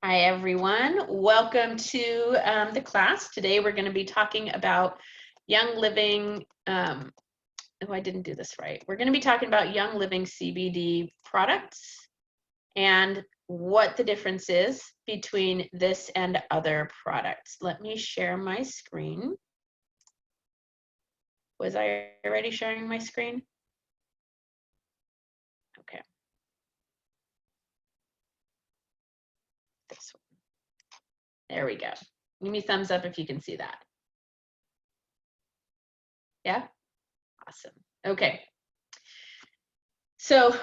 Hi, everyone. Welcome to the class. Today, we're going to be talking about Young Living. Oh, I didn't do this right. We're going to be talking about Young Living CBD products and what the difference is between this and other products. Let me share my screen. Was I already sharing my screen? Okay. This one. There we go. Give me a thumbs up if you can see that. Yeah? Awesome. Okay. So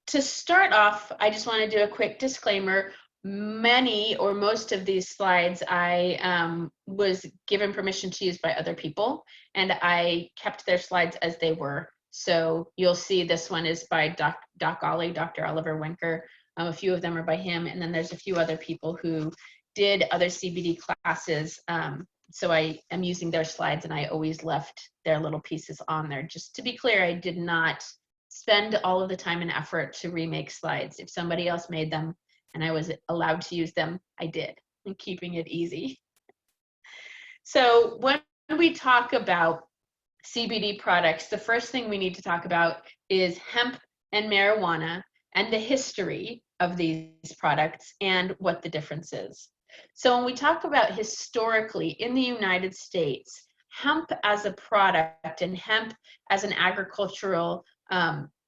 to start off, I just want to do a quick disclaimer. Many or most of these slides I was given permission to use by other people, and I kept their slides as they were. So you'll see this one is by Doc Ollie, Dr. Oliver Wenker. A few of them are by him, and then there's a few other people who did other CBD classes. So I am using their slides, and I always left their little pieces on there. Just to be clear, I did not spend all of the time and effort to remake slides. If somebody else made them and I was allowed to use them, I did. I'm keeping it easy. So when we talk about CBD products, the first thing we need to talk about is hemp and marijuana and the history of these products and what the difference is. So when we talk about historically in the United States, hemp as a product and hemp as an agricultural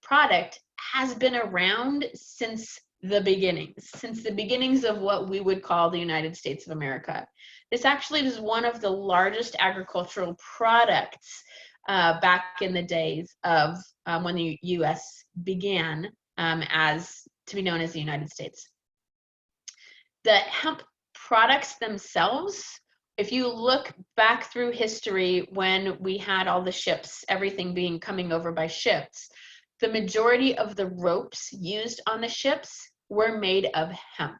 product has been around since the beginnings of what we would call the United States of America. This actually is one of the largest agricultural products back in the days of when the U.S. began as to be known as the United States. The hemp products themselves, if you look back through history when we had all the ships, everything being coming over by ships, the majority of the ropes used on the ships were made of hemp.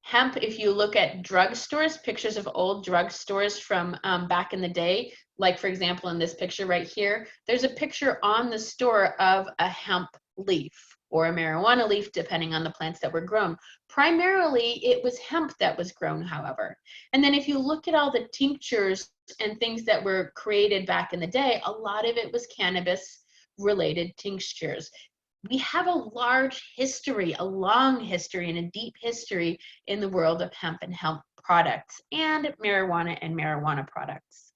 Hemp, if you look at drugstores, pictures of old drugstores from back in the day, like for example in this picture right here, there's a picture on the store of a hemp leaf or a marijuana leaf, depending on the plants that were grown. Primarily, it was hemp that was grown, however. And then if you look at all the tinctures and things that were created back in the day, a lot of it was cannabis-related tinctures. We have a large history, a long history, and a deep history in the world of hemp and hemp products and marijuana products.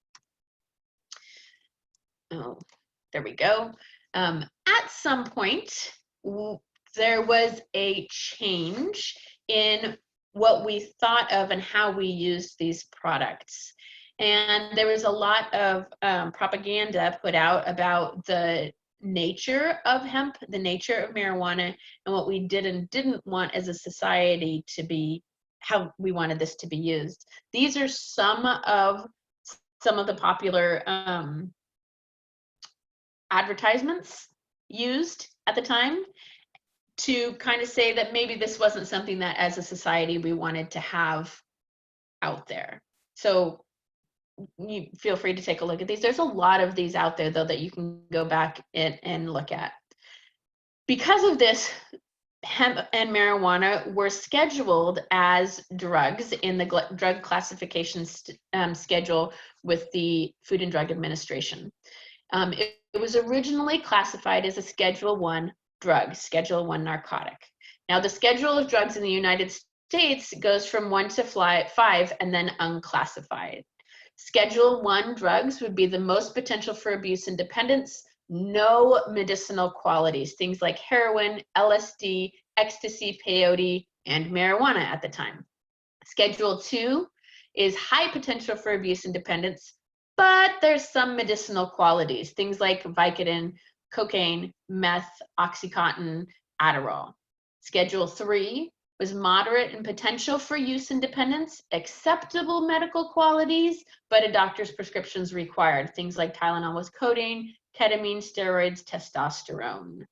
Oh, there we go. At some point, there was a change in what we thought of and how we used these products. And there was a lot of propaganda put out about the nature of hemp, the nature of marijuana, and what we did and didn't want as a society to be, how we wanted this to be used. These are some of the popular advertisements used at the time to kind of say that maybe this wasn't something that as a society we wanted to have out there. So you feel free to take a look at these. There's a lot of these out there though that you can go back and look at. Because of this, hemp and marijuana were scheduled as drugs in the drug classification schedule with the Food and Drug Administration. It was originally classified as a Schedule I drug, Schedule I narcotic. Now, the schedule of drugs in the United States goes from 1 to 5 and then unclassified. Schedule I drugs would be the most potential for abuse and dependence, no medicinal qualities, things like heroin, LSD, ecstasy, peyote, and marijuana at the time. Schedule II is high potential for abuse and dependence, but there's some medicinal qualities, things like Vicodin, cocaine, meth, Oxycontin, Adderall. Schedule III was moderate in potential for use and dependence, acceptable medical qualities, but a doctor's prescriptions required, things like Tylenol with codeine, ketamine, steroids, testosterone.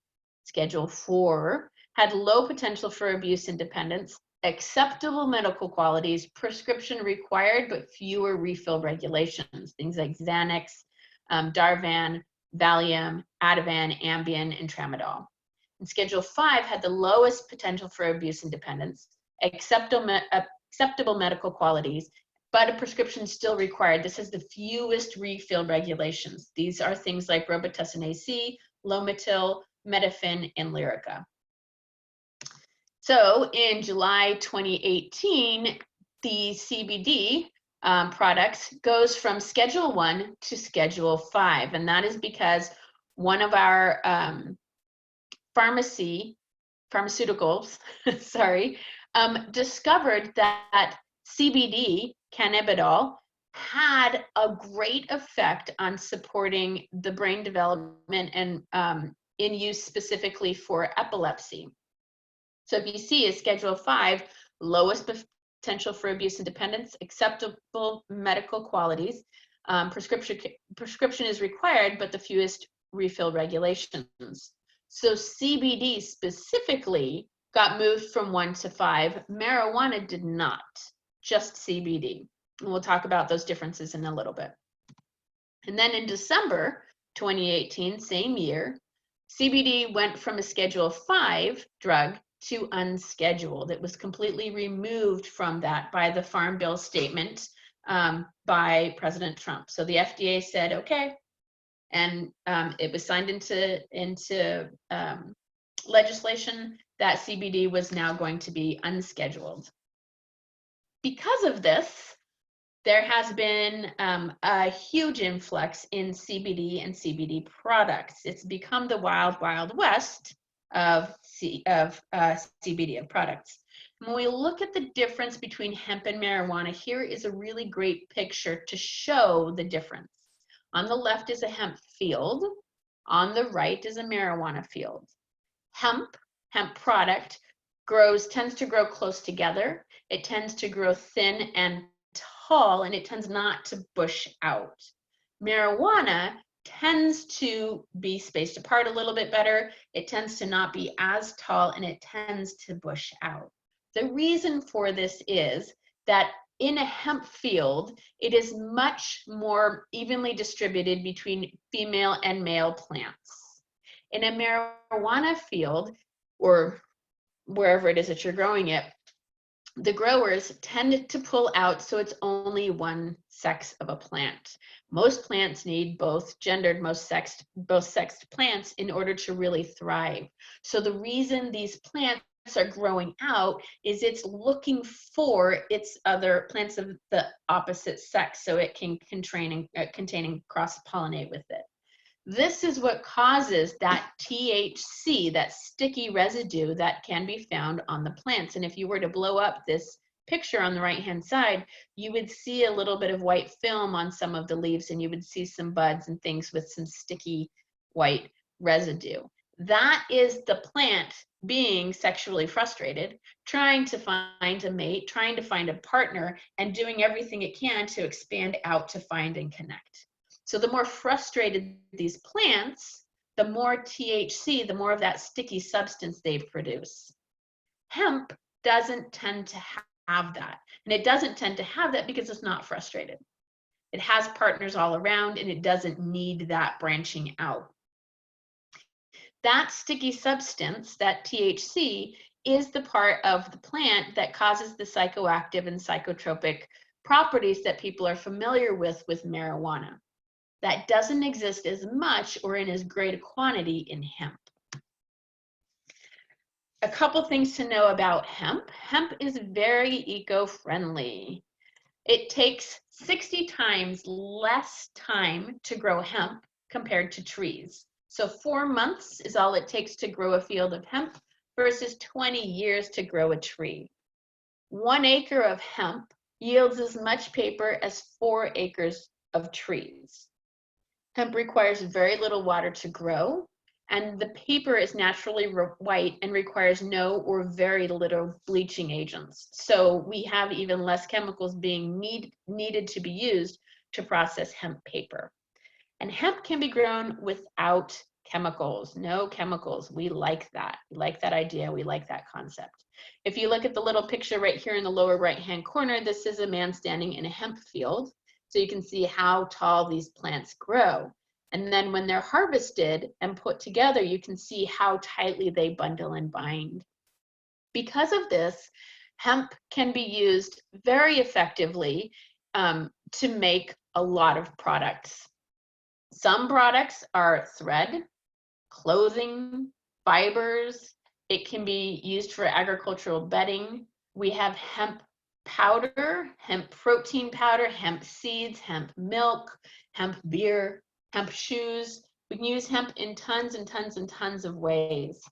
Schedule IV had low potential for abuse and dependence, acceptable medical qualities, prescription required, but fewer refill regulations, things like Xanax, Darvan, Valium, Ativan, Ambien, and Tramadol. And Schedule V had the lowest potential for abuse and dependence, acceptable medical qualities, but a prescription is still required. This is the fewest refill regulations. These are things like Robitussin AC, Lomotil, Metafin, and Lyrica. So in July 2018, the CBD products goes from Schedule 1 to Schedule 5, and that is because one of our pharmaceuticals, sorry, discovered that CBD, cannabidiol, had a great effect on supporting the brain development and in use specifically for epilepsy. So if you see a Schedule 5, lowest potential for abuse and dependence, acceptable medical qualities, prescription is required, but the fewest refill regulations. So CBD specifically got moved from 1 to 5. Marijuana did not, just CBD. And we'll talk about those differences in a little bit. And then in December 2018, same year, CBD went from a Schedule 5 drug to unscheduled. It was completely removed from that by the Farm Bill statement by President Trump. So the FDA said, okay, and it was signed into legislation that CBD was now going to be unscheduled. Because of this, there has been a huge influx in CBD and CBD products. It's become the wild, wild west of CBD products. When we look at the difference between hemp and marijuana, here is a really great picture to show the difference. On the left is a hemp field. On the right is a marijuana field. Hemp product tends to grow close together. It tends to grow thin and tall, and it tends not to bush out. Marijuana tends to be spaced apart a little bit better. It tends to not be as tall, and it tends to bush out. The reason for this is that in a hemp field, it is much more evenly distributed between female and male plants. In a marijuana field, or wherever it is that you're growing it, the growers tend to pull out so it's only one sex of a plant. Most plants need both gendered, both sexed plants in order to really thrive. So the reason these plants are growing out is it's looking for its other plants of the opposite sex so it can contain and cross-pollinate with it. This is what causes that THC, that sticky residue that can be found on the plants. And if you were to blow up this picture on the right-hand side, you would see a little bit of white film on some of the leaves, and you would see some buds and things with some sticky white residue. That is the plant being sexually frustrated, trying to find a mate, trying to find a partner, and doing everything it can to expand out to find and connect. So the more frustrated these plants, the more THC, the more of that sticky substance they produce. Hemp doesn't tend to have that. And it doesn't tend to have that because it's not frustrated. It has partners all around, and it doesn't need that branching out. That sticky substance, that THC, is the part of the plant that causes the psychoactive and psychotropic properties that people are familiar with marijuana. That doesn't exist as much or in as great a quantity in hemp. A couple things to know about hemp. Hemp is very eco-friendly. It takes 60 times less time to grow hemp compared to trees. So 4 months is all it takes to grow a field of hemp versus 20 years to grow a tree. 1 acre of hemp yields as much paper as 4 acres of trees. Hemp requires very little water to grow, and the paper is naturally white and requires no or very little bleaching agents. So we have even less chemicals being needed to be used to process hemp paper. And hemp can be grown without chemicals, no chemicals. We like that. We like that idea. We like that concept. If you look at the little picture right here in the lower right-hand corner, this is a man standing in a hemp field. So you can see how tall these plants grow. And then when they're harvested and put together, you can see how tightly they bundle and bind. Because of this, Hemp can be used very effectively to make a lot of products. Some products are thread, clothing, fibers. It can be used for agricultural bedding. We have hemp powder, hemp protein powder, hemp seeds, hemp milk, hemp beer, hemp shoes. We can use hemp in tons and tons and tons of ways.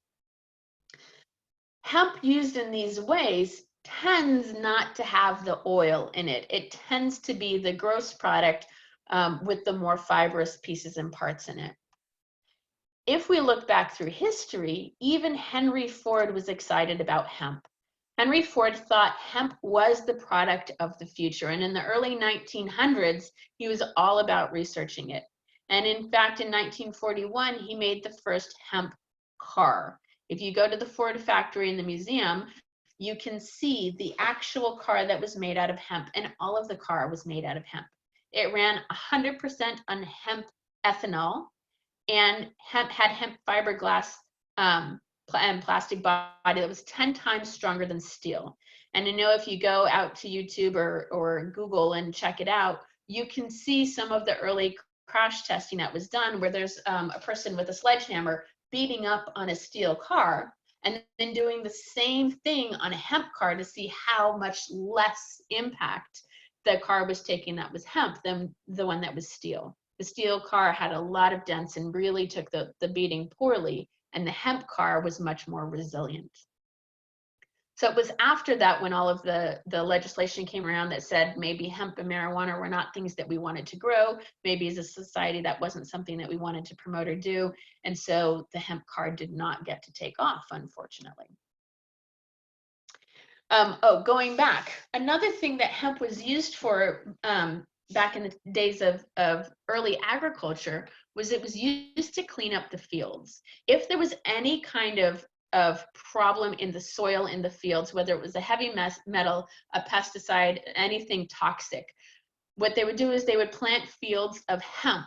Hemp used in these ways tends not to have the oil in it. It tends to be the gross product with the more fibrous pieces and parts in it. If we look back through history, even Henry Ford was excited about hemp. Henry Ford thought hemp was the product of the future. And in the early 1900s, he was all about researching it. And in fact, in 1941, he made the first hemp car. If you go to the Ford factory in the museum, you can see the actual car that was made out of hemp, and all of the car was made out of hemp. It ran 100% on hemp ethanol, and had hemp fiberglass and plastic body that was 10 times stronger than steel. And I know if you go out to YouTube or Google and check it out, you can see some of the early crash testing that was done where there's a person with a sledgehammer beating up on a steel car and then doing the same thing on a hemp car to see how much less impact the car was taking that was hemp than the one that was steel. The steel car had a lot of dents and really took the beating poorly, and the hemp car was much more resilient. So it was after that when all of the legislation came around that said maybe hemp and marijuana were not things that we wanted to grow. Maybe as a society that wasn't something that we wanted to promote or do. And so the hemp car did not get to take off, unfortunately. Going back, another thing that hemp was used for back in the days of early agriculture was it was used to clean up the fields. If there was any kind of problem in the soil in the fields, whether it was a heavy metal, a pesticide, anything toxic, what they would do is they would plant fields of hemp,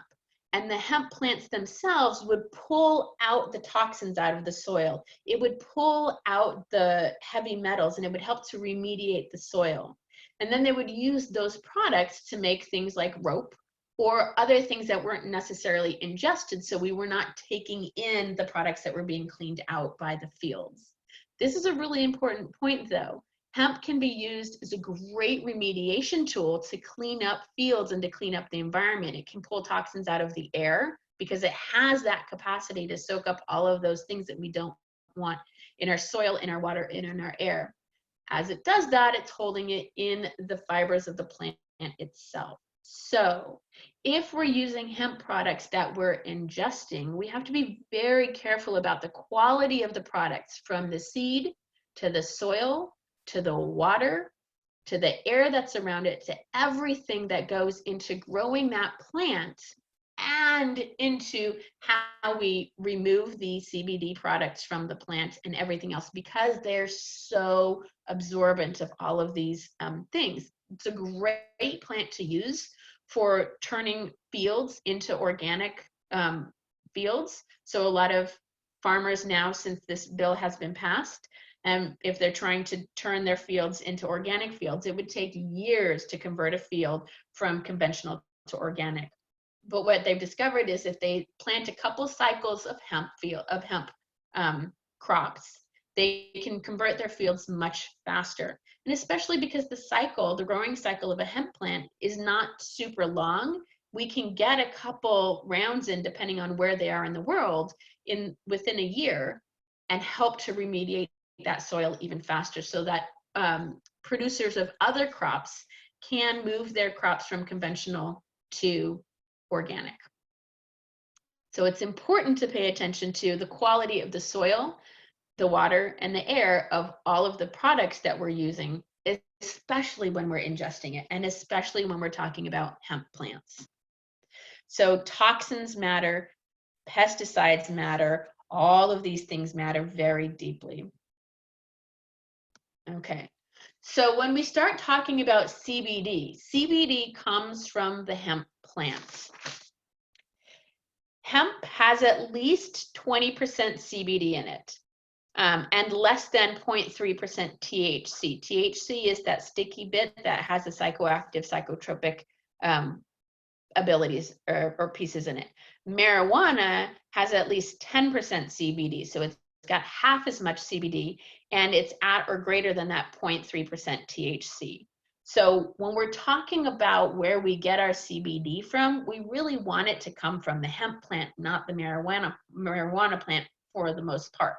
and the hemp plants themselves would pull out the toxins out of the soil. It would pull out the heavy metals, and it would help to remediate the soil. And then they would use those products to make things like rope or other things that weren't necessarily ingested, so we were not taking in the products that were being cleaned out by the fields. This is a really important point, though. Hemp can be used as a great remediation tool to clean up fields and to clean up the environment. It can pull toxins out of the air because it has that capacity to soak up all of those things that we don't want in our soil, in our water, and in our air. As it does that, it's holding it in the fibers of the plant itself. So if we're using hemp products that we're ingesting, we have to be very careful about the quality of the products, from the seed to the soil, to the water, to the air that's around it, to everything that goes into growing that plant and into how we remove the CBD products from the plant and everything else, because they're so absorbent of all of these things. It's a great plant to use for turning fields into organic fields. So a lot of farmers now, since this bill has been passed, if they're trying to turn their fields into organic fields, it would take years to convert a field from conventional to organic. But what they've discovered is if they plant a couple cycles of hemp crops, they can convert their fields much faster. And especially because the growing cycle of a hemp plant is not super long, we can get a couple rounds in, depending on where they are in the world, within a year, and help to remediate that soil even faster, so that producers of other crops can move their crops from conventional to organic. So it's important to pay attention to the quality of the soil, the water, and the air of all of the products that we're using, especially when we're ingesting it, and especially when we're talking about hemp plants. So toxins matter, pesticides matter, all of these things matter very deeply. Okay, so when we start talking about CBD, CBD comes from the hemp plants. Hemp has at least 20% CBD in it. and less than 0.3% THC. THC is that sticky bit that has the psychoactive, psychotropic abilities or pieces in it. Marijuana has at least 10% CBD, so it's got half as much CBD, and it's at or greater than that 0.3% THC. So when we're talking about where we get our CBD from, we really want it to come from the hemp plant, not the marijuana plant for the most part,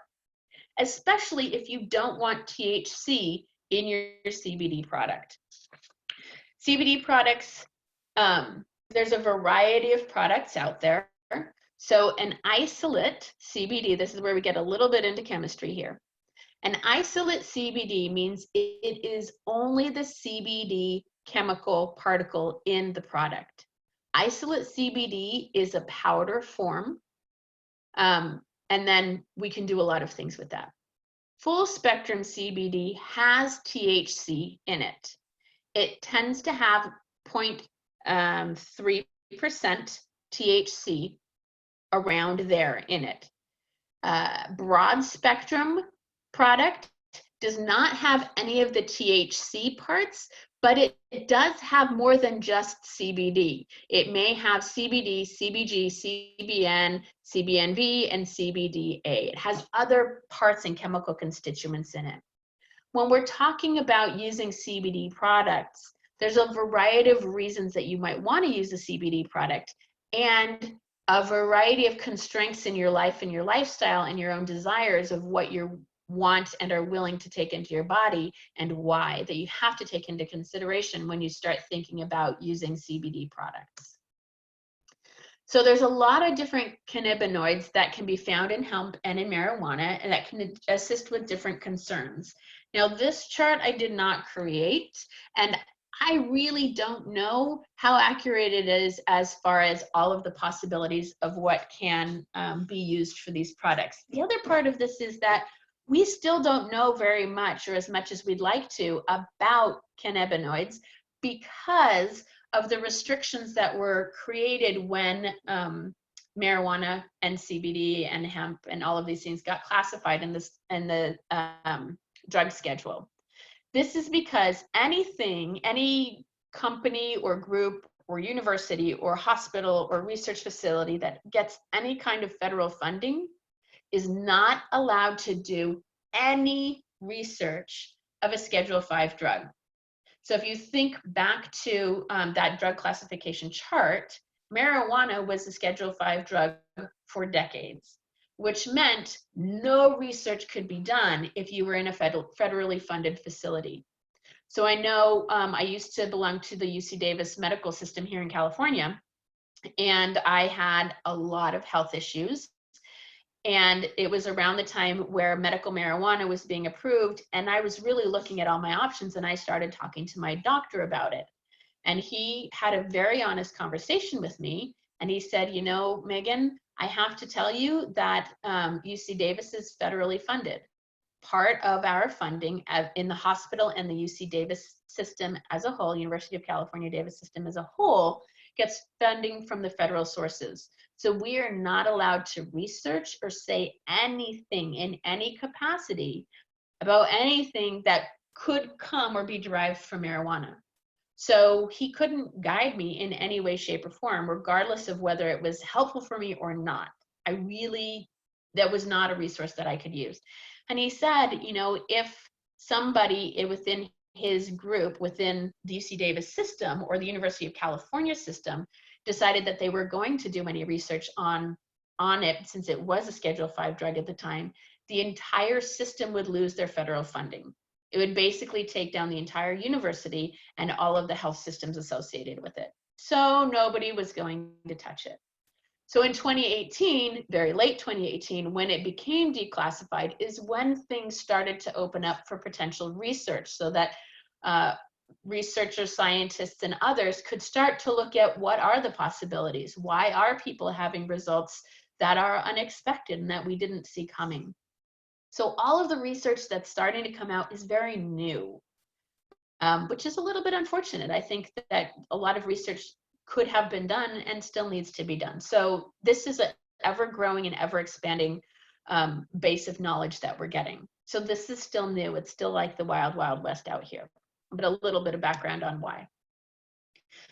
especially if you don't want THC in your CBD product. CBD products, there's a variety of products out there. So an isolate CBD, this is where we get a little bit into chemistry here. An isolate CBD means it is only the CBD chemical particle in the product. Isolate CBD is a powder form, and then we can do a lot of things with that. Full spectrum CBD has THC in it. It tends to have 0.3% THC around there in it. Broad spectrum product does not have any of the THC parts, but it does have more than just CBD. It may have CBD, CBG, CBN, CBNV, and CBDA. It has other parts and chemical constituents in it. When we're talking about using CBD products, there's a variety of reasons that you might want to use a CBD product, and a variety of constraints in your life and your lifestyle and your own desires of what you want and are willing to take into your body and why, that you have to take into consideration when you start thinking about using CBD products. So there's a lot of different cannabinoids that can be found in hemp and in marijuana, and that can assist with different concerns. Now, this chart I did not create, and I really don't know how accurate it is as far as all of the possibilities of what can be used for these products. The other part of this is that we still don't know very much, or as much as we'd like to, about cannabinoids because of the restrictions that were created when marijuana and CBD and hemp and all of these things got classified in the drug schedule. This is because any company or group or university or hospital or research facility that gets any kind of federal funding is not allowed to do any research of a Schedule 5 drug. So if you think back to that drug classification chart, marijuana was a Schedule 5 drug for decades, which meant no research could be done if you were in a federally funded facility. So I know I used to belong to the UC Davis medical system here in California, and I had a lot of health issues. And it was around the time where medical marijuana was being approved, and I was really looking at all my options, and I started talking to my doctor about it. And he had a very honest conversation with me, and he said, you know, Megan, I have to tell you that UC Davis is federally funded. Part of our funding in the hospital and the UC Davis system as a whole, University of California Davis system as a whole, gets funding from the federal sources. So we are not allowed to research or say anything in any capacity about anything that could come or be derived from marijuana. So he couldn't guide me in any way, shape, or form, regardless of whether it was helpful for me or not. That was not a resource that I could use. And he said, you know, if somebody within his group, within the UC Davis system or the University of California system, decided that they were going to do any research on it, since it was a Schedule 5 drug at the time, the entire system would lose their federal funding. It would basically take down the entire university and all of the health systems associated with it. So nobody was going to touch it. So in 2018, very late 2018, when it became declassified, is when things started to open up for potential research, so that researchers, scientists, and others could start to look at what are the possibilities. Why are people having results that are unexpected and that we didn't see coming? So all of the research that's starting to come out is very new, which is a little bit unfortunate. I think that a lot of research could have been done and still needs to be done. So this is an ever-growing and ever-expanding base of knowledge that we're getting. So this is still new. It's still like the wild, wild west out here, but a little bit of background on why.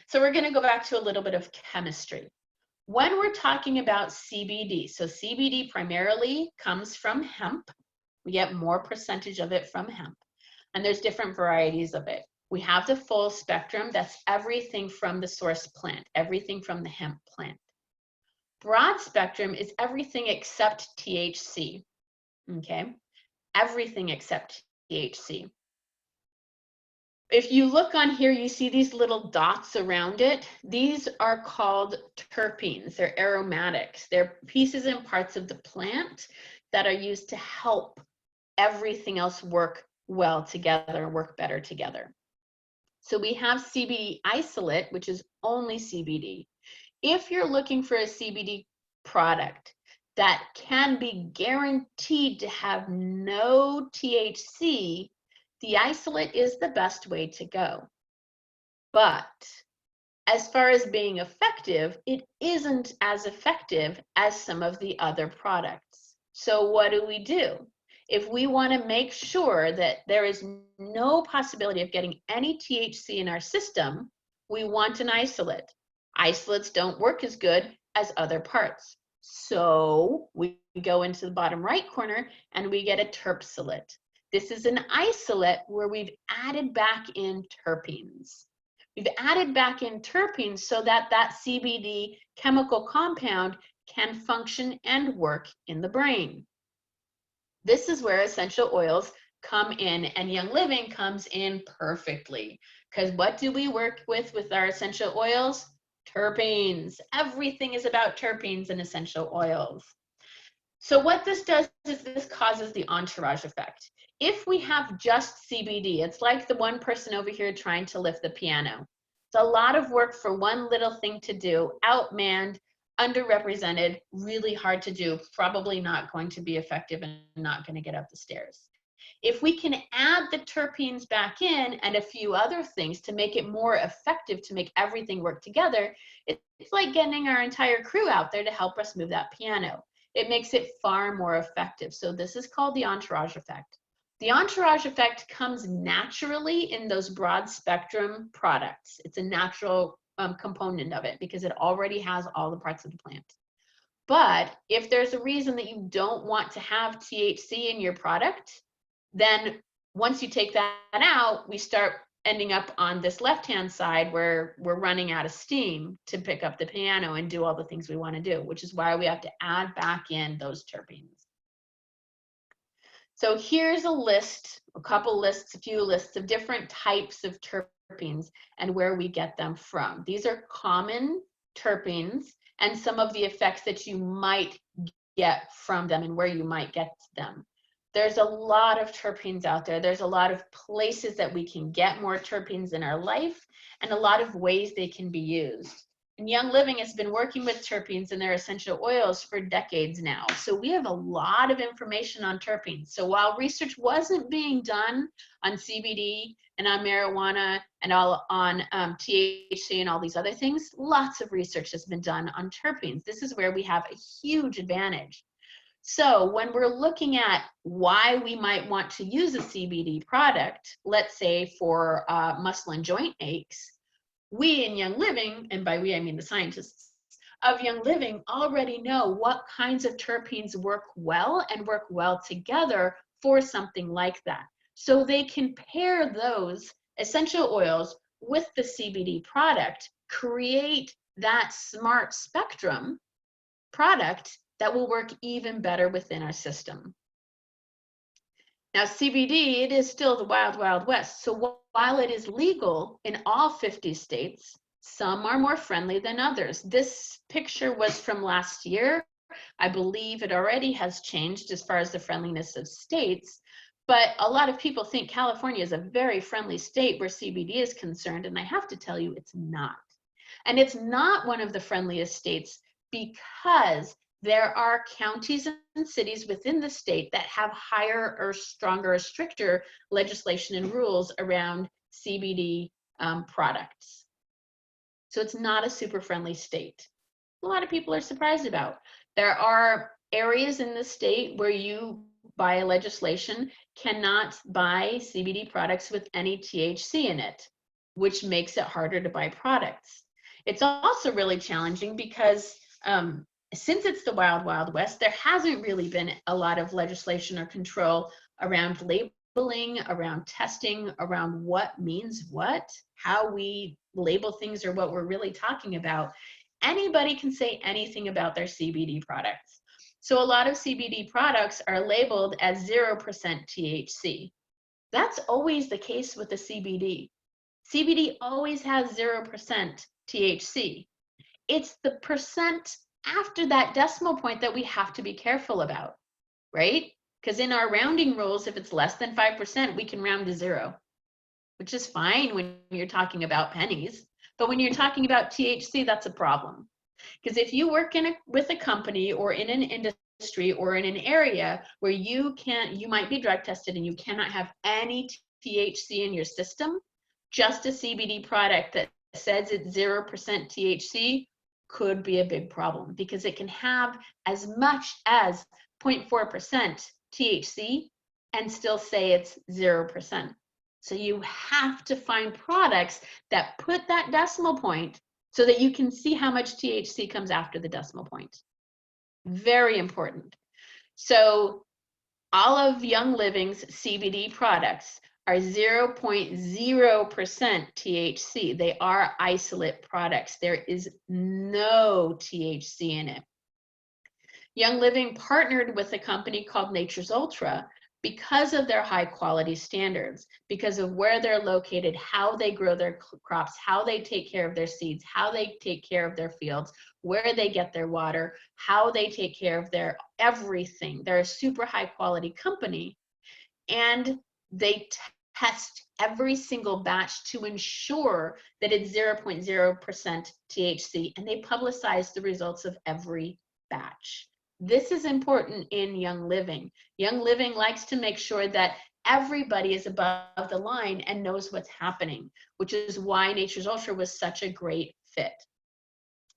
So we're going to go back to a little bit of chemistry. When we're talking about CBD, so CBD primarily comes from hemp. We get more percentage of it from hemp. And there's different varieties of it. We have the full spectrum. That's everything from the source plant, everything from the hemp plant. Broad spectrum is everything except THC, okay? Everything except THC. If you look on here, you see these little dots around it. These are called terpenes. They're aromatics. They're pieces and parts of the plant that are used to help everything else work well together, work better together. So we have CBD isolate, which is only CBD. If you're looking for a CBD product that can be guaranteed to have no THC, the isolate is the best way to go. But as far as being effective, it isn't as effective as some of the other products. So what do? If we want to make sure that there is no possibility of getting any THC in our system, we want an isolate. Isolates don't work as good as other parts. So we go into the bottom right corner and we get a terpsilate. This is an isolate where we've added back in terpenes. We've added back in terpenes so that that CBD chemical compound can function and work in the brain. This is where essential oils come in, and Young Living comes in perfectly. Because what do we work with our essential oils? Terpenes. Everything is about terpenes and essential oils. So what this does is this causes the entourage effect. If we have just CBD, it's like the one person over here trying to lift the piano. It's a lot of work for one little thing to do, outmanned, underrepresented, really hard to do, probably not going to be effective and not going to get up the stairs. If we can add the terpenes back in and a few other things to make it more effective, to make everything work together, it's like getting our entire crew out there to help us move that piano. It makes it far more effective. So this is called the entourage effect. The entourage effect comes naturally in those broad spectrum products. It's a natural component of it because it already has all the parts of the plant. But if there's a reason that you don't want to have THC in your product, then once you take that out, we start ending up on this left-hand side where we're running out of steam to pick up the piano and do all the things we want to do, which is why we have to add back in those terpenes. So here's a list, a few lists of different types of terpenes and where we get them from. These are common terpenes and some of the effects that you might get from them and where you might get them. There's a lot of terpenes out there. There's a lot of places that we can get more terpenes in our life and a lot of ways they can be used. And Young Living has been working with terpenes and their essential oils for decades now. So we have a lot of information on terpenes. So while research wasn't being done on CBD and on marijuana and all on THC and all these other things, lots of research has been done on terpenes. This is where we have a huge advantage. So when we're looking at why we might want to use a CBD product, let's say for muscle and joint aches, we in Young Living, and by we I mean the scientists of Young Living, already know what kinds of terpenes work well and work well together for something like that. So they can pair those essential oils with the CBD product, create that smart spectrum product that will work even better within our system. Now, CBD, it is still the wild, wild west. So while it is legal in all 50 states, some are more friendly than others. This picture was from last year. I believe it already has changed as far as the friendliness of states, but a lot of people think California is a very friendly state where CBD is concerned, and I have to tell you, it's not. And it's not one of the friendliest states because there are counties and cities within the state that have higher or stronger or stricter legislation and rules around CBD products. So it's not a super friendly state. A lot of people are surprised about. There are areas in the state where you, by legislation, cannot buy CBD products with any THC in it, which makes it harder to buy products. It's also really challenging because since it's the wild, wild west, there hasn't really been a lot of legislation or control around labeling, around testing, around what means what, how we label things, or what we're really talking about. Anybody can say anything about their CBD products. So a lot of CBD products are labeled as 0% THC. That's always the case with the CBD. CBD always has 0% THC. It's the percent after that decimal point that we have to be careful about, right? Because in our rounding rules, if it's less than 5%, we can round to 0, which is fine when you're talking about pennies. But when you're talking about THC, that's a problem. Because if you work with a company or in an industry or in an area where you might be drug tested and you cannot have any THC in your system, just a CBD product that says it's 0% THC could be a big problem, because it can have as much as 0.4% THC and still say it's 0%. So you have to find products that put that decimal point so that you can see how much THC comes after the decimal point. Very important. So all of Young Living's CBD products are 0.0% THC. They are isolate products. There is no THC in it. Young Living partnered with a company called Nature's Ultra because of their high quality standards, because of where they're located, how they grow their crops, how they take care of their seeds, how they take care of their fields, where they get their water, how they take care of their everything. They're a super high quality company, and they test every single batch to ensure that it's 0.0% THC, and they publicize the results of every batch. This is important in Young Living. Young Living likes to make sure that everybody is above the line and knows what's happening, which is why Nature's Ultra was such a great fit.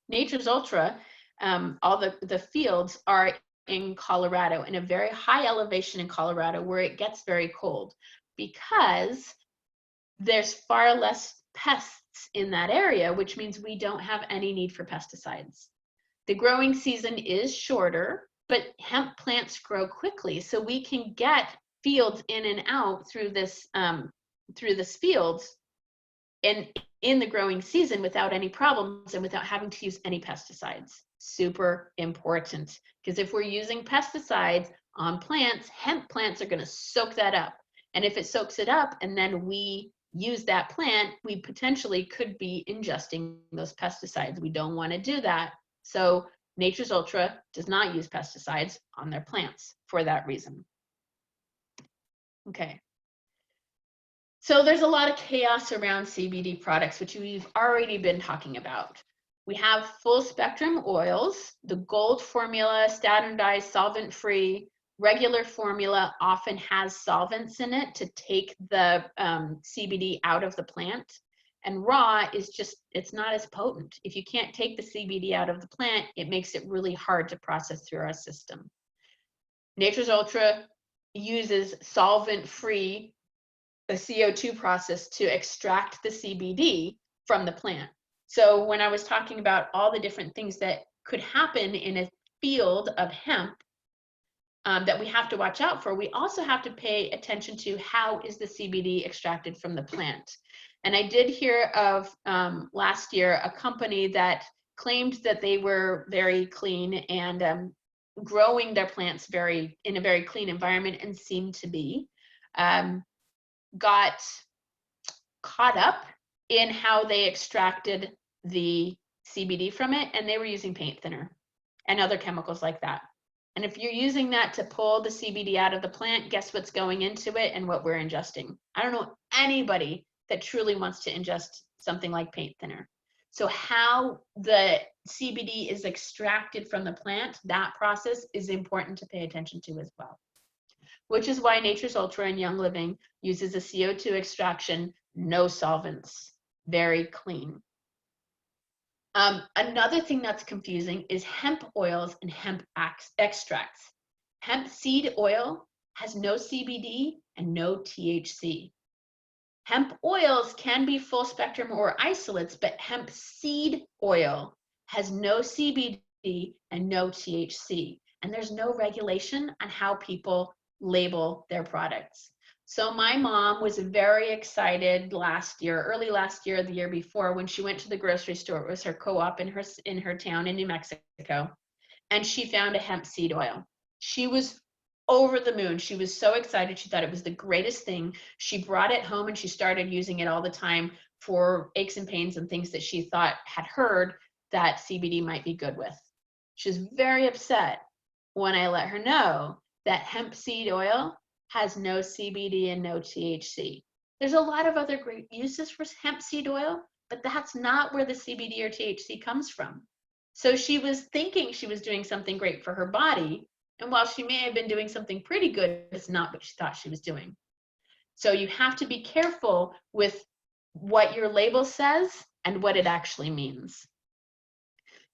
Nature's Ultra, all the fields are in Colorado, in a very high elevation in Colorado where it gets very cold, because there's far less pests in that area, which means we don't have any need for pesticides. The growing season is shorter, but hemp plants grow quickly, so we can get fields in and out through this fields and in the growing season without any problems and without having to use any pesticides. Super important, because if we're using pesticides on plants, hemp plants are going to soak that up. And if it soaks it up and then we use that plant, we potentially could be ingesting those pesticides. We don't want to do that. So Nature's Ultra does not use pesticides on their plants for that reason. Okay. So there's a lot of chaos around CBD products, which we've already been talking about. We have full spectrum oils, the gold formula, standardized, solvent-free. Regular formula often has solvents in it to take the CBD out of the plant. And raw is just, it's not as potent. If you can't take the CBD out of the plant, it makes it really hard to process through our system. Nature's Ultra uses solvent-free, a CO2 process, to extract the CBD from the plant. So when I was talking about all the different things that could happen in a field of hemp that we have to watch out for, we also have to pay attention to how is the CBD extracted from the plant. And I did hear of last year a company that claimed that they were very clean and growing their plants in a very clean environment, and seemed to be, got caught up in how they extracted the CBD from it, and they were using paint thinner and other chemicals like that. And if you're using that to pull the CBD out of the plant, guess what's going into it and what we're ingesting? I don't know anybody that truly wants to ingest something like paint thinner. So how the CBD is extracted from the plant, that process is important to pay attention to as well. Which is why Nature's Ultra and Young Living uses a CO2 extraction, no solvents, very clean. Another thing that's confusing is hemp oils and hemp extracts. Hemp seed oil has no CBD and no THC. Hemp oils can be full spectrum or isolates, but hemp seed oil has no CBD and no THC. And there's no regulation on how people label their products. So my mom was very excited last year, early last year, the year before, when she went to the grocery store. It was her co-op in her town in New Mexico, and she found a hemp seed oil. She was over the moon. She was so excited. She thought it was the greatest thing. She brought it home and she started using it all the time for aches and pains and things that she thought had heard that CBD might be good with. She was very upset when I let her know that hemp seed oil has no CBD and no THC. There's a lot of other great uses for hemp seed oil, but that's not where the CBD or THC comes from. So she was thinking she was doing something great for her body, and while she may have been doing something pretty good, it's not what she thought she was doing. So you have to be careful with what your label says and what it actually means.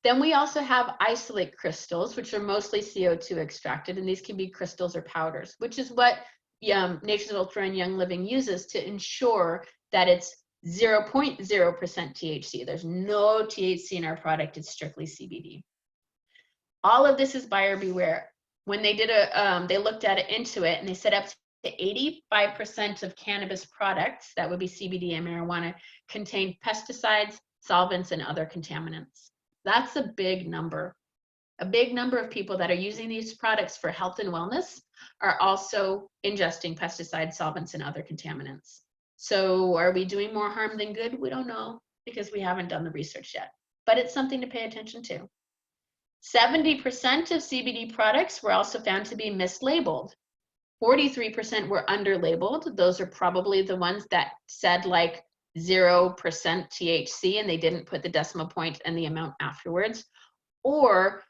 Then we also have isolate crystals, which are mostly CO2 extracted, and these can be crystals or powders, which is what Nature's Ultra and Young Living uses to ensure that it's 0.0% THC. There's no THC in our product, it's strictly CBD. All of this is buyer beware. When they did they looked at it into it, and they said up to 85% of cannabis products, that would be CBD and marijuana, contain pesticides, solvents, and other contaminants. That's a big number. A big number of people that are using these products for health and wellness are also ingesting pesticides, solvents, and other contaminants. So are we doing more harm than good? We don't know, because we haven't done the research yet, but it's something to pay attention to. 70% of CBD products were also found to be mislabeled. 43% were underlabeled. Those are probably the ones that said like 0% THC and they didn't put the decimal point and the amount afterwards, or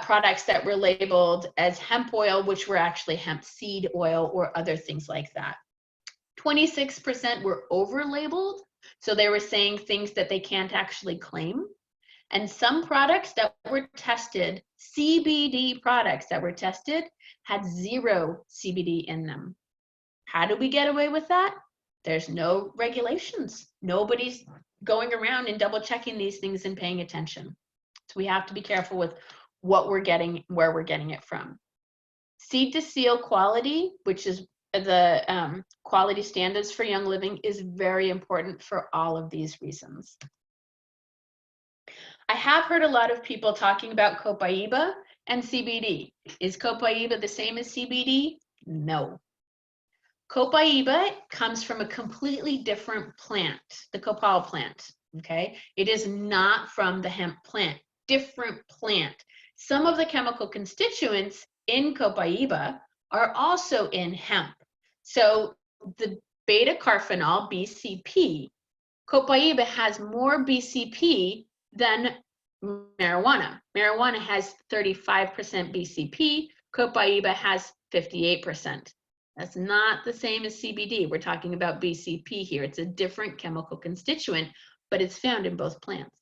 products that were labeled as hemp oil, which were actually hemp seed oil or other things like that. 26% were overlabeled, so they were saying things that they can't actually claim. And some products that were tested, CBD products that were tested, had 0 CBD in them. How do we get away with that? There's no regulations. Nobody's going around and double checking these things and paying attention. So we have to be careful with what we're getting, where we're getting it from. Seed to seal quality, which is the quality standards for Young Living, is very important for all of these reasons. I have heard a lot of people talking about copaiba and CBD. Is copaiba the same as CBD? No. Copaiba comes from a completely different plant, the copal plant, okay? It is not from the hemp plant, different plant. Some of the chemical constituents in copaiba are also in hemp. So the beta-carphenol, BCP, copaiba has more BCP than marijuana. Marijuana has 35% BCP, copaiba has 58%. That's not the same as CBD. We're talking about BCP here. It's a different chemical constituent, but it's found in both plants.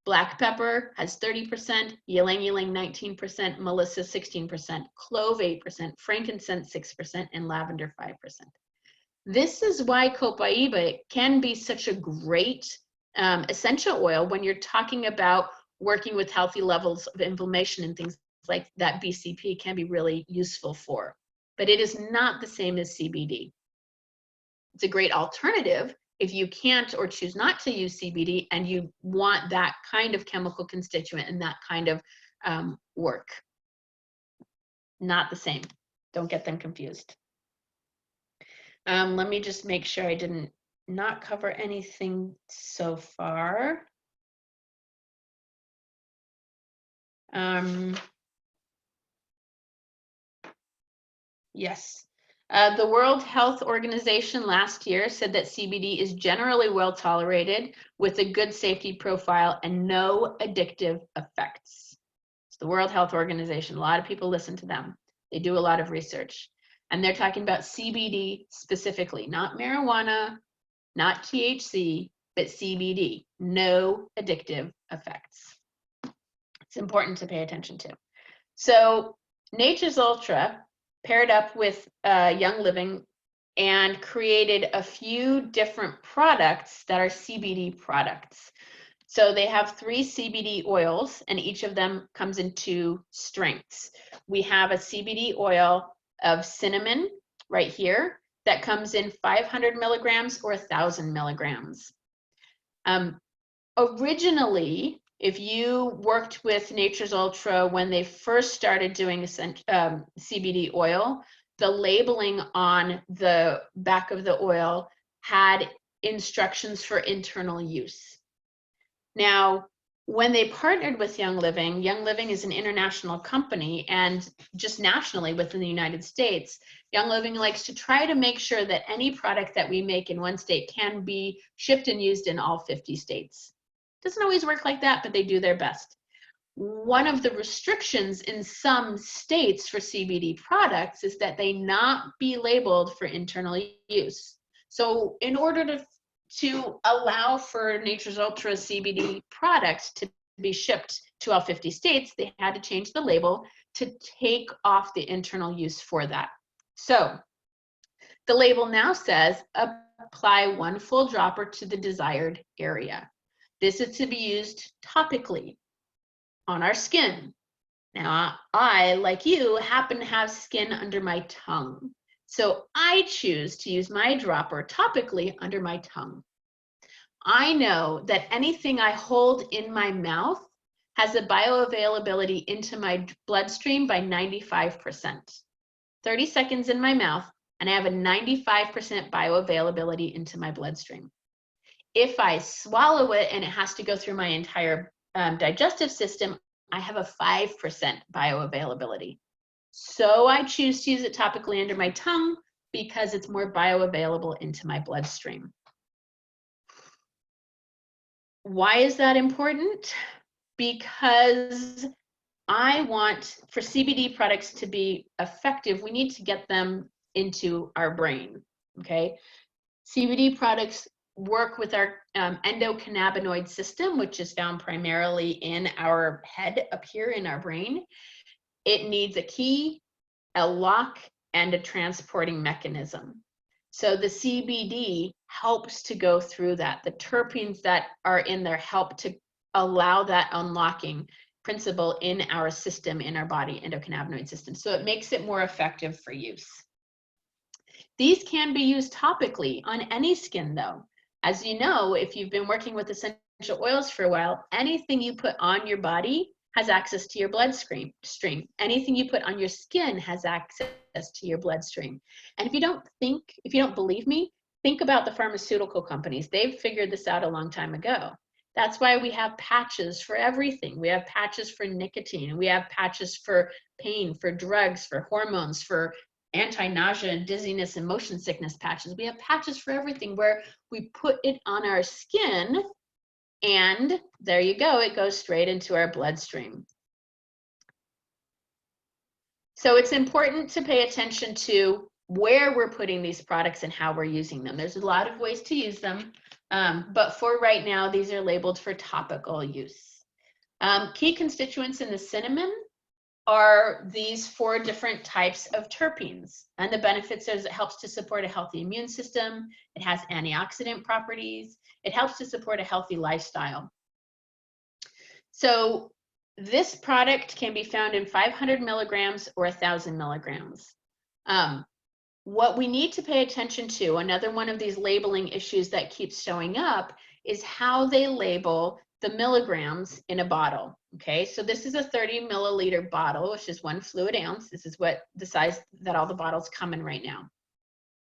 Black pepper has 30%, ylang ylang 19%, melissa 16%, clove 8%, frankincense 6%, and lavender 5%. This is why copaiba can be such a great essential oil when you're talking about working with healthy levels of inflammation and things like that. BCP can be really useful for, but it is not the same as CBD. It's a great alternative if you can't or choose not to use CBD and you want that kind of chemical constituent and that kind of work. Not the same. Don't get them confused. Let me just make sure I didn't not cover anything so far. Yes. The World Health Organization last year said that CBD is generally well tolerated with a good safety profile and no addictive effects. It's the World Health Organization. A lot of people listen to them. They do a lot of research. And they're talking about CBD specifically, not marijuana, not THC, but CBD, no addictive effects. It's important to pay attention to. So Nature's Ultra paired up with Young Living and created a few different products that are CBD products. So they have 3 CBD oils, and each of them comes in 2 strengths. We have a CBD oil of cinnamon right here that comes in 500 milligrams or 1,000 milligrams. Originally, if you worked with Nature's Ultra when they first started doing CBD oil, the labeling on the back of the oil had instructions for internal use. Now, when they partnered with Young Living is an international company, and just nationally within the United States, Young Living likes to try to make sure that any product that we make in one state can be shipped and used in all 50 states. Doesn't always work like that, but they do their best. One of the restrictions in some states for CBD products is that they not be labeled for internal use. So in order to allow for Nature's Ultra CBD products to be shipped to all 50 states, they had to change the label to take off the internal use for that. So the label now says, apply 1 full dropper to the desired area. This is to be used topically on our skin. Now, I, like you, happen to have skin under my tongue. So I choose to use my dropper topically under my tongue. I know that anything I hold in my mouth has a bioavailability into my bloodstream by 95%. 30 seconds in my mouth, and I have a 95% bioavailability into my bloodstream. If I swallow it and it has to go through my entire digestive system, I have a 5% bioavailability. So I choose to use it topically under my tongue because it's more bioavailable into my bloodstream. Why is that important? Because I want for CBD products to be effective, we need to get them into our brain, okay? CBD products work with our endocannabinoid system, which is found primarily in our head up here in our brain. It needs a key, a lock, and a transporting mechanism. So the CBD helps to go through that. The terpenes that are in there help to allow that unlocking principle in our system, in our body, endocannabinoid system. So it makes it more effective for use. These can be used topically on any skin though. As you know, if you've been working with essential oils for a while, anything you put on your body has access to your bloodstream. Anything you put on your skin has access to your bloodstream. And if you don't believe me, think about the pharmaceutical companies. They've figured this out a long time ago. That's why we have patches for everything. We have patches for nicotine. We have patches for pain, for drugs, for hormones, for anti-nausea and dizziness and motion sickness patches. We have patches for everything where we put it on our skin and there you go, it goes straight into our bloodstream. So it's important to pay attention to where we're putting these products and how we're using them. There's a lot of ways to use them, but for right now, these are labeled for topical use. Key constituents in the cinnamon are these 4 different types of terpenes. And the benefits is it helps to support a healthy immune system. It has antioxidant properties. It helps to support a healthy lifestyle. So this product can be found in 500 milligrams or 1,000 milligrams. What we need to pay attention to, another one of these labeling issues that keeps showing up, is how they label the milligrams in a bottle. Okay, so this is a 30 milliliter bottle, which is 1 fluid ounce. This is what the size that all the bottles come in right now.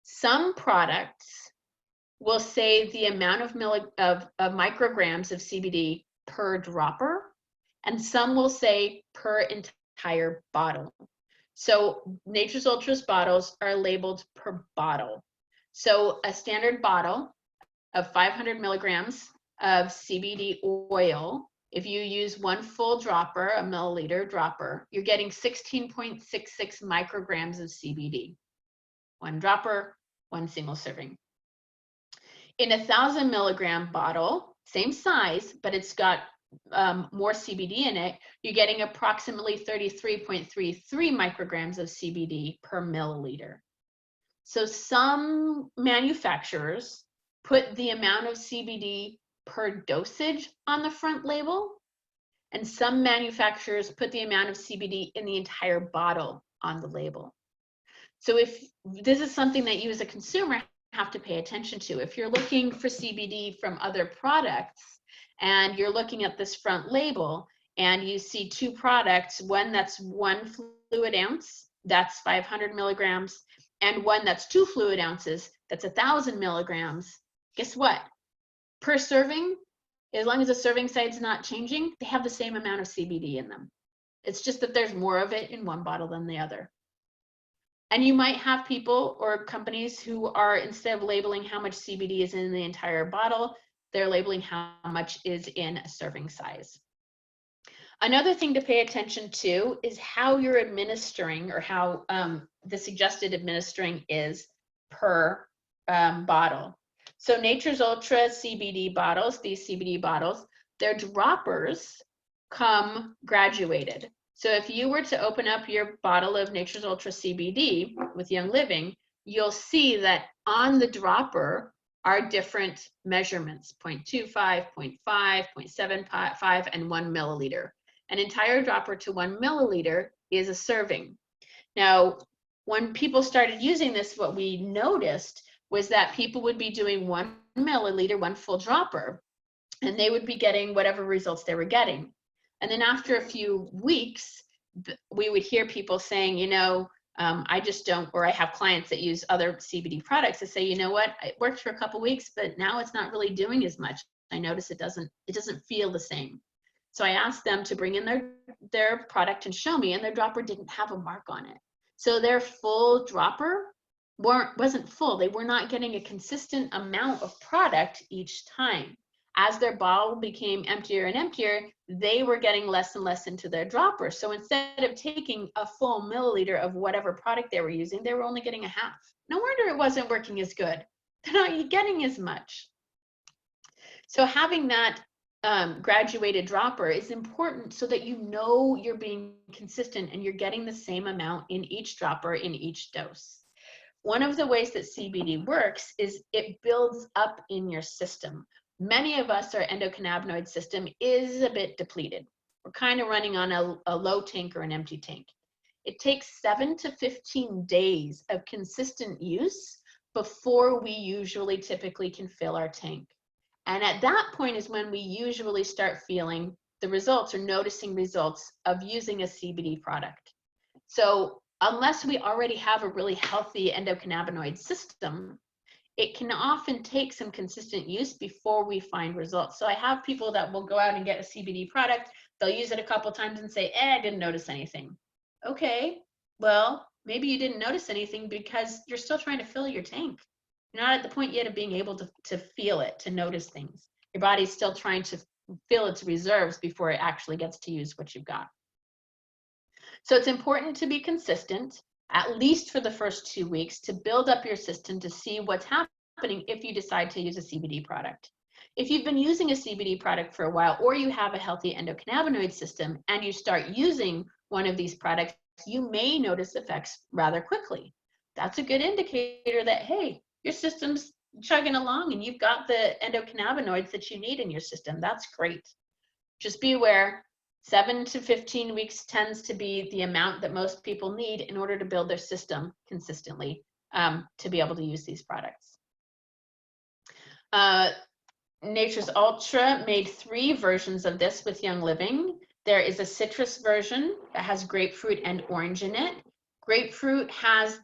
Some products will say the amount of micrograms of CBD per dropper, and some will say per entire bottle. So Nature's Ultra's bottles are labeled per bottle. So a standard bottle of 500 milligrams of CBD oil, if you use 1 full dropper, a milliliter dropper, you're getting 16.66 micrograms of CBD. 1 dropper, 1 single serving. In a 1,000 milligram bottle, same size, but it's got more CBD in it, you're getting approximately 33.33 micrograms of CBD per milliliter. So some manufacturers put the amount of CBD per dosage on the front label, and some manufacturers put the amount of CBD in the entire bottle on the label. So if this is something that you as a consumer have to pay attention to, if you're looking for CBD from other products and you're looking at this front label and you see two products, one that's 1 fluid ounce, that's 500 milligrams, and one that's 2 fluid ounces, that's 1,000 milligrams, guess what? Per serving, as long as the serving size is not changing, they have the same amount of CBD in them. It's just that there's more of it in one bottle than the other. And you might have people or companies who are, instead of labeling how much CBD is in the entire bottle, they're labeling how much is in a serving size. Another thing to pay attention to is how you're administering, or how the suggested administering is per bottle. So Nature's Ultra CBD bottles, these CBD bottles, their droppers come graduated. So if you were to open up your bottle of Nature's Ultra CBD with Young Living, you'll see that on the dropper are different measurements, 0.25, 0.5, 0.75, and 1 milliliter. An entire dropper to 1 milliliter is a serving. Now, when people started using this, what we noticed was that people would be doing 1 milliliter, 1 full dropper, and they would be getting whatever results they were getting. And then after a few weeks, we would hear people saying, you know, I just don't, or I have clients that use other CBD products that say, you know what, it worked for a couple weeks, but now it's not really doing as much. I notice it doesn't feel the same. So I asked them to bring in their product and show me, and their dropper didn't have a mark on it. So their full dropper wasn't full. They were not getting a consistent amount of product each time. As their bottle became emptier and emptier, they were getting less and less into their dropper. So instead of taking a full milliliter of whatever product they were using, they were only getting a half. No wonder it wasn't working as good. They're not getting as much. So having that graduated dropper is important so that you know you're being consistent and you're getting the same amount in each dropper in each dose. One of the ways that CBD works is it builds up in your system. Many of us, our endocannabinoid system is a bit depleted. We're kind of running on a low tank or an empty tank. It takes 7 to 15 days of consistent use before we usually typically can fill our tank. And at that point is when we usually start feeling the results or noticing results of using a CBD product. So unless we already have a really healthy endocannabinoid system, it can often take some consistent use before we find results. So I have people that will go out and get a CBD product, they'll use it a couple times and say, I didn't notice anything. Okay, well, maybe you didn't notice anything because you're still trying to fill your tank. You're not at the point yet of being able to feel it, to notice things. Your body's still trying to fill its reserves before it actually gets to use what you've got. So it's important to be consistent, at least for the first 2 weeks, to build up your system to see what's happening if you decide to use a CBD product. If you've been using a CBD product for a while, or you have a healthy endocannabinoid system and you start using one of these products, you may notice effects rather quickly. That's a good indicator that, hey, your system's chugging along and you've got the endocannabinoids that you need in your system. That's great. Just be aware, 7 to 15 weeks tends to be the amount that most people need in order to build their system consistently to be able to use these products. Nature's Ultra made 3 versions of this with Young Living. There is a citrus version that has grapefruit and orange in it. Grapefruit has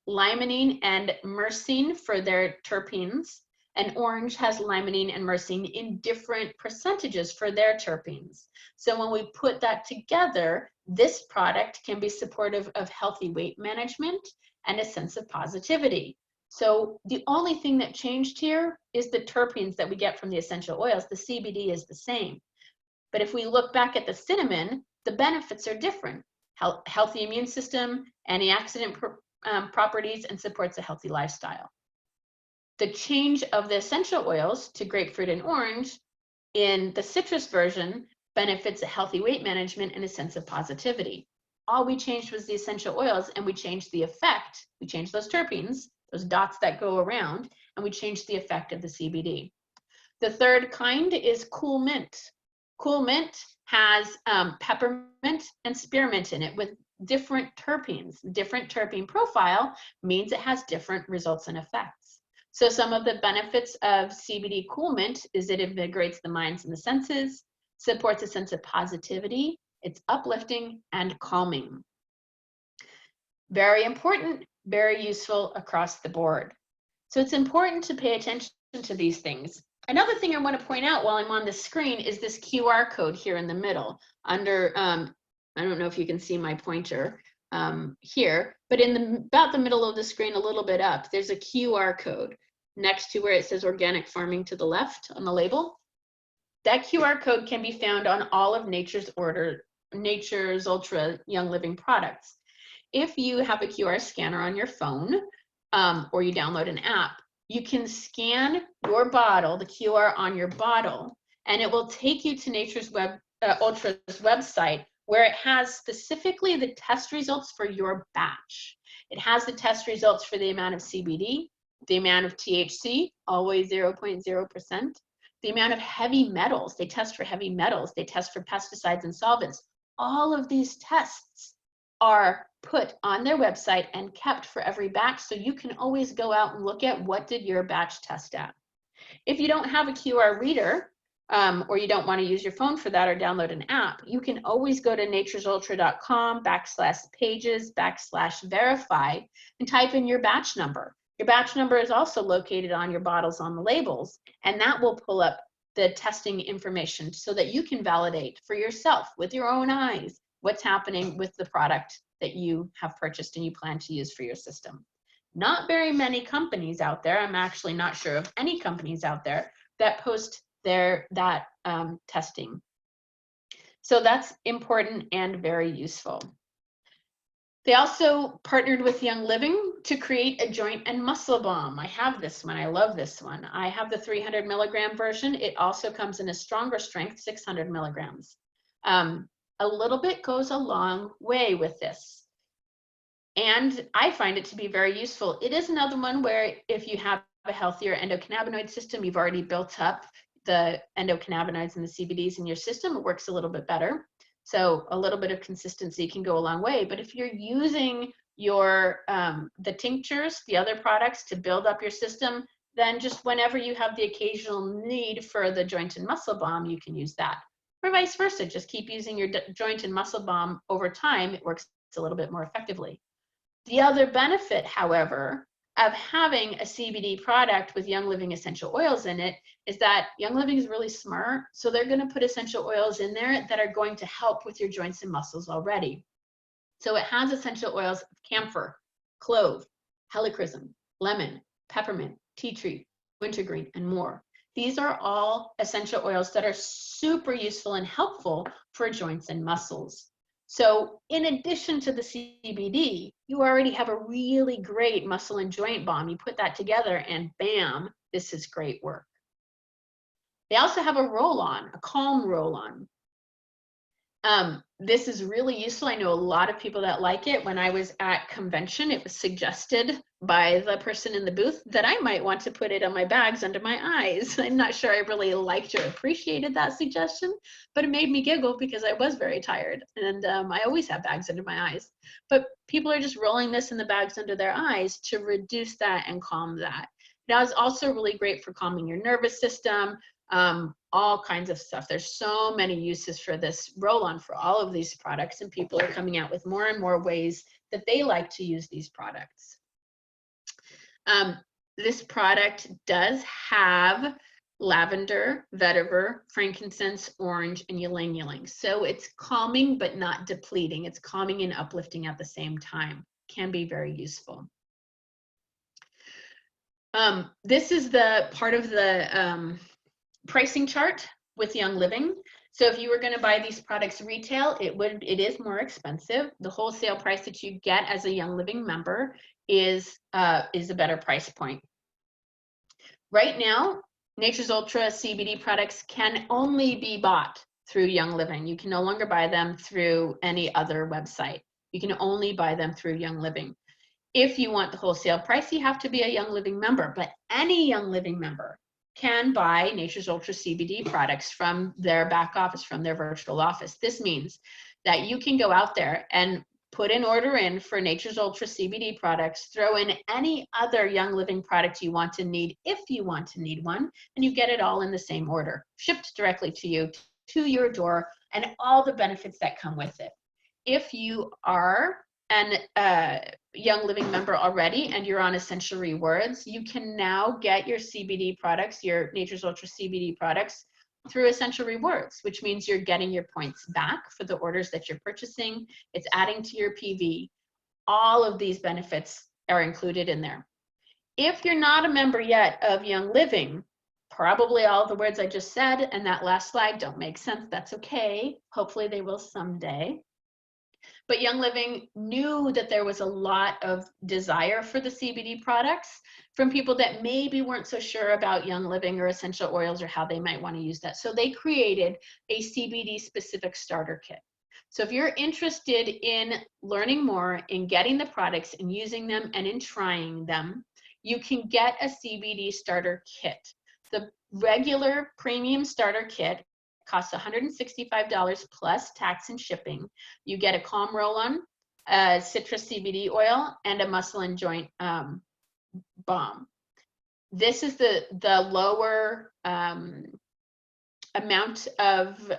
limonene and myrcene for their terpenes, and orange has limonene and myrcene in different percentages for their terpenes. So when we put that together, this product can be supportive of healthy weight management and a sense of positivity. So the only thing that changed here is the terpenes that we get from the essential oils. The CBD is the same. But if we look back at the cinnamon, the benefits are different. Healthy immune system, antioxidant properties, and supports a healthy lifestyle. The change of the essential oils to grapefruit and orange in the citrus version benefits a healthy weight management and a sense of positivity. All we changed was the essential oils, and we changed the effect. We changed those terpenes, those dots that go around, and we changed the effect of the CBD. The third kind is cool mint. Cool mint has peppermint and spearmint in it with different terpenes. Different terpene profile means it has different results and effects. So some of the benefits of CBD cool mint is it invigorates the minds and the senses, supports a sense of positivity, it's uplifting and calming. Very important, very useful across the board. So it's important to pay attention to these things. Another thing I want to point out while I'm on the screen is this QR code here in the middle under, I don't know if you can see my pointer here, but in about the middle of the screen, a little bit up, there's a QR code next to where it says organic farming to the left on the label. That QR code can be found on all of Nature's Ultra Young Living products. If you have a QR scanner on your phone or you download an app, you can scan your bottle, the QR on your bottle, and it will take you to Nature's Ultra's website where it has specifically the test results for your batch. It has the test results for the amount of CBD, the amount of THC, always 0.0%, the amount of heavy metals. They test for heavy metals. They test for pesticides and solvents. All of these tests are put on their website and kept for every batch, so you can always go out and look at what did your batch test at. If you don't have a QR reader, or you don't want to use your phone for that or download an app, you can always go to naturesultra.com/pages/verify and type in your batch number. Your batch number is also located on your bottles on the labels, and that will pull up the testing information so that you can validate for yourself with your own eyes what's happening with the product that you have purchased and you plan to use for your system. Not very many companies out there, I'm actually not sure of any companies out there that post that testing. So that's important and very useful. They also partnered with Young Living to create a joint and muscle balm. I have this one, I love this one. I have the 300 milligram version. It also comes in a stronger strength, 600 milligrams. A little bit goes a long way with this. And I find it to be very useful. It is another one where if you have a healthier endocannabinoid system, you've already built up the endocannabinoids and the CBDs in your system, it works a little bit better. So a little bit of consistency can go a long way. But if you're using your the tinctures, the other products to build up your system, then just whenever you have the occasional need for the joint and muscle balm, you can use that. Or vice versa, just keep using your joint and muscle balm over time. It works a little bit more effectively. The other benefit, however, of having a CBD product with Young Living essential oils in it is that Young Living is really smart. So they're going to put essential oils in there that are going to help with your joints and muscles already. So it has essential oils of camphor, clove, helichrysum, lemon, peppermint, tea tree, wintergreen, and more. These are all essential oils that are super useful and helpful for joints and muscles. So in addition to the CBD, you already have a really great muscle and joint balm. You put that together and bam, this is great work. They also have a roll-on, a calm roll-on. This is really useful. I know a lot of people that like it. When I was at convention, it was suggested by the person in the booth that I might want to put it on my bags under my eyes. I'm not sure I really liked or appreciated that suggestion, but it made me giggle because I was very tired. And I always have bags under my eyes. But people are just rolling this in the bags under their eyes to reduce that and calm that. Now, it's also really great for calming your nervous system, all kinds of stuff. There's so many uses for this roll-on for all of these products, and people are coming out with more and more ways that they like to use these products. This product does have lavender, vetiver, frankincense, orange, and ylang ylang. So it's calming but not depleting. It's calming and uplifting at the same time. Can be very useful. This is the part of the pricing chart with Young Living. So if you were going to buy these products retail, it is more expensive. The wholesale price that you get as a Young Living member is a better price point. Right now, Nature's Ultra CBD products can only be bought through Young Living. You can no longer buy them through any other website. You can only buy them through Young Living. If you want the wholesale price, you have to be a Young Living member, but any Young Living member can buy Nature's Ultra CBD products from their back office, from their virtual office. This means that you can go out there and put an order in for Nature's Ultra CBD products, throw in any other Young Living product you want to need, if you want to need one, and you get it all in the same order, shipped directly to you, to your door, and all the benefits that come with it. If you are an Young Living member already and you're on Essential Rewards, you can now get your CBD products, your Nature's Ultra CBD products, through Essential Rewards, which means you're getting your points back for the orders that you're purchasing. It's adding to your PV. All of these benefits are included in there. If you're not a member yet of Young Living, probably all the words I just said and that last slide don't make sense. That's okay. Hopefully they will someday. But Young Living knew that there was a lot of desire for the CBD products from people that maybe weren't so sure about Young Living or essential oils or how they might want to use that. So they created a CBD specific starter kit. So if you're interested in learning more, in getting the products and using them and in trying them, you can get a CBD starter kit. The regular premium starter kit costs $165 plus tax and shipping. You get a Calm Roll-On, citrus CBD oil, and a muscle and joint balm. This is the lower amount of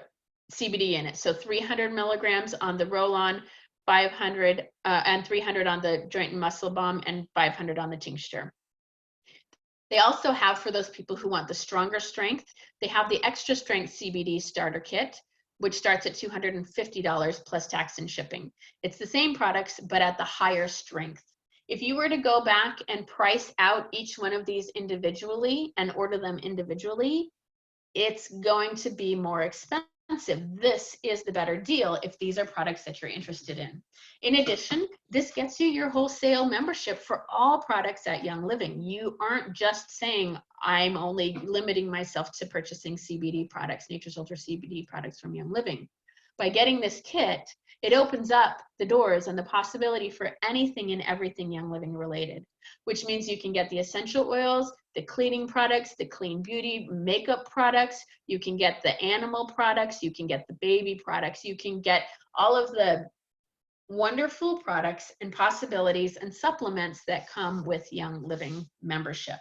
CBD in it. So 300 milligrams on the roll-on, 500 and 300 on the joint and muscle balm, and 500 on the tincture. They also have, for those people who want the stronger strength, they have the extra strength CBD starter kit, which starts at $250 plus tax and shipping. It's the same products, but at the higher strength. If you were to go back and price out each one of these individually and order them individually, it's going to be more expensive. This is the better deal if these are products that you're interested in. In addition, this gets you your wholesale membership for all products at Young Living. You aren't just saying, I'm only limiting myself to purchasing CBD products, Nature's Ultra CBD products from Young Living. By getting this kit, it opens up the doors and the possibility for anything and everything Young Living related, which means you can get the essential oils, the cleaning products, the clean beauty makeup products, you can get the animal products, you can get the baby products, you can get all of the wonderful products and possibilities and supplements that come with Young Living membership,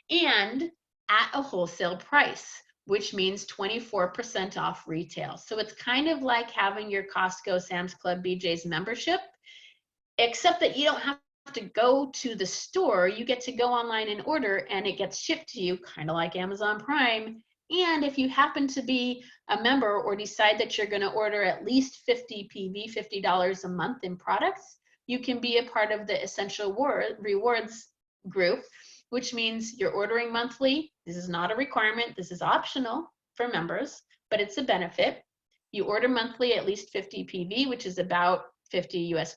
and at a wholesale price, which means 24% off retail. So it's kind of like having your Costco, Sam's Club, BJ's membership, except that you don't have to go to the store. You get to go online and order, and it gets shipped to you, kind of like Amazon Prime. And if you happen to be a member or decide that you're going to order at least 50 PV, $50 a month in products, you can be a part of the Essential Rewards group, which means you're ordering monthly. This is not a requirement. This is optional for members, but it's a benefit. You order monthly at least 50 PV, which is about $50 US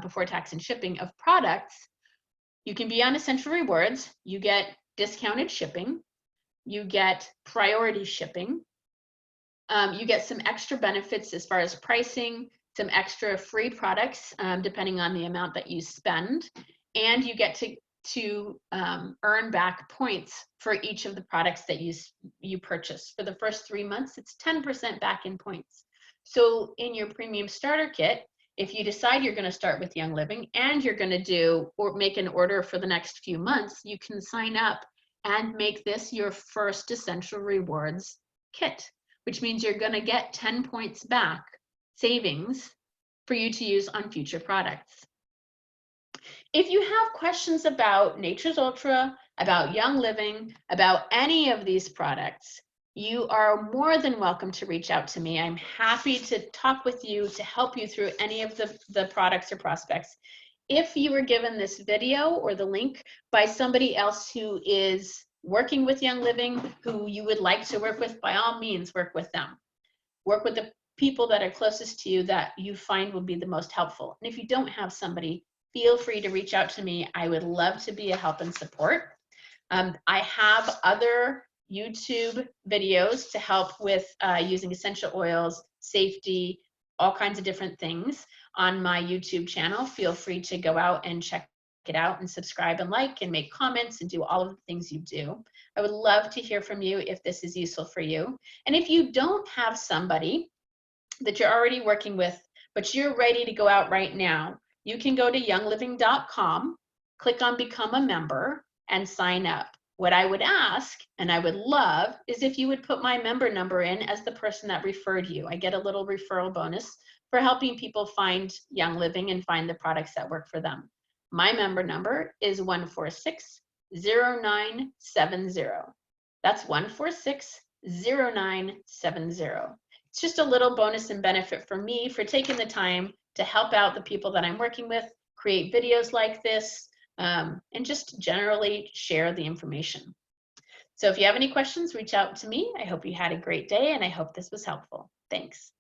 before tax and shipping of products. You can be on Essential Rewards. You get discounted shipping. You get priority shipping. You get some extra benefits as far as pricing, some extra free products depending on the amount that you spend, and you get to earn back points for each of the products that you purchase. For the first 3 months, it's 10% back in points. So in your premium starter kit, if you decide you're going to start with Young Living and you're going to do or make an order for the next few months, you can sign up and make this your first Essential Rewards kit, which means you're going to get 10 points back savings for you to use on future products. If you have questions about Nature's Ultra, about Young Living, about any of these products, you are more than welcome to reach out to me. I'm happy to talk with you to help you through any of the products or prospects. If you were given this video or the link by somebody else who is working with Young Living, who you would like to work with, by all means, work with them. Work with the people that are closest to you that you find will be the most helpful. And if you don't have somebody, feel free to reach out to me. I would love to be a help and support. I have other YouTube videos to help with using essential oils, safety, all kinds of different things on my YouTube channel. Feel free to go out and check it out and subscribe and like and make comments and do all of the things you do. I would love to hear from you if this is useful for you. And if you don't have somebody that you're already working with, but you're ready to go out right now, you can go to youngliving.com, click on Become a Member, and sign up. What I would ask, and I would love, is if you would put my member number in as the person that referred you. I get a little referral bonus for helping people find Young Living and find the products that work for them. My member number is 1460970. That's 1460970. It's just a little bonus and benefit for me for taking the time to help out the people that I'm working with, create videos like this, and just generally share the information. So if you have any questions, reach out to me. I hope you had a great day, and I hope this was helpful. Thanks.